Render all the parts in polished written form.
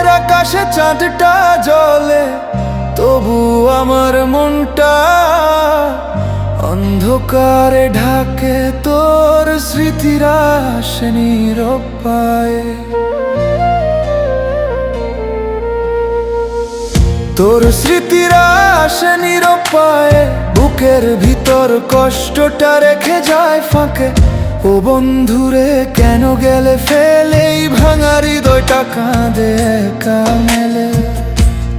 রাতের আকাশে চাঁদটা জ্বলে, তবু আমার মনটা অন্ধকারে ঢাকে। তোর স্মৃতিরা আসে নীরব পায়ে, তোর স্মৃতিরা আসে নীরব পায়ে। বুকের ভিতর কষ্টটা রেখে যায় ফাঁকে। ও বন্ধুরে কেন গেলে ফেলে, এই ভাঙা হৃদয়টা কাঁদে একা মেলে।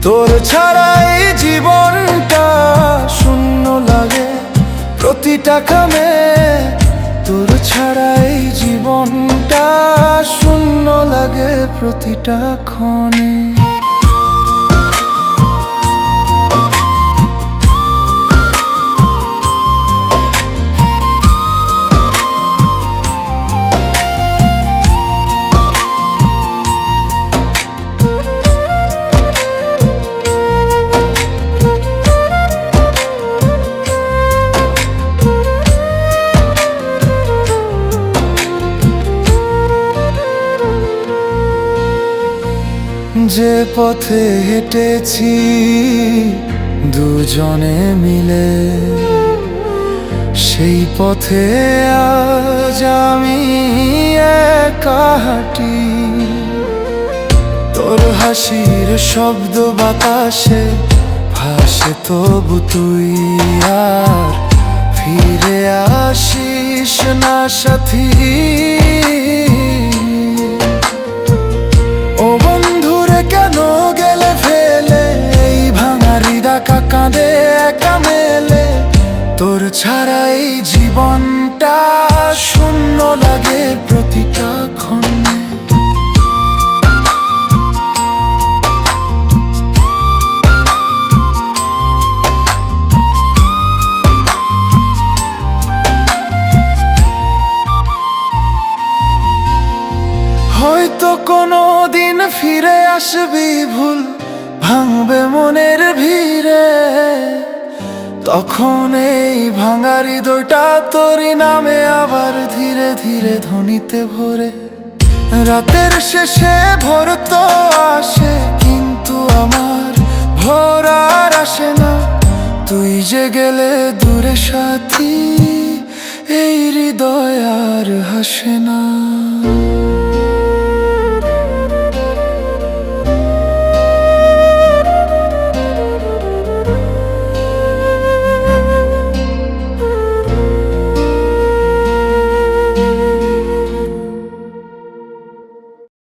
তোর ছাড়া এই জীবনটা শূন্য লাগে প্রতিটা কামে। তোর ছাড়া এই জীবনটা শূন্য লাগে প্রতিটা ক্ষণে। যে পথে হেঁটেছি দুজনে মিলে, সেই পথে আজ আমি একা হাঁটি। তোর হাসির শব্দ বাতাসে ভাসে, তবু তুই আর ফিরে আসিস না সাথী। কেন গেলে ফেলে, এই ভাঙা হৃদয় কাঁদে একা মেলে। তোর ছাড়া এই জীবনটা শূন্য লাগে প্রতিটা ক্ষণে। হয়তো কোনো দিন ফিরে আসবি, ভুল ভাঙবে মনের ভিড়ে। তখন এই ভাঙা হৃদয়টা তোরই নামে আবার ধীরে ধীরে ধ্বনিতে ভরে। রাতের শেষে ভোর তো আসে, কিন্তু আমার ভোর আর আসে না। তুই যে গেলে দূরে সাথী, এই হৃদয় আর হাসে না।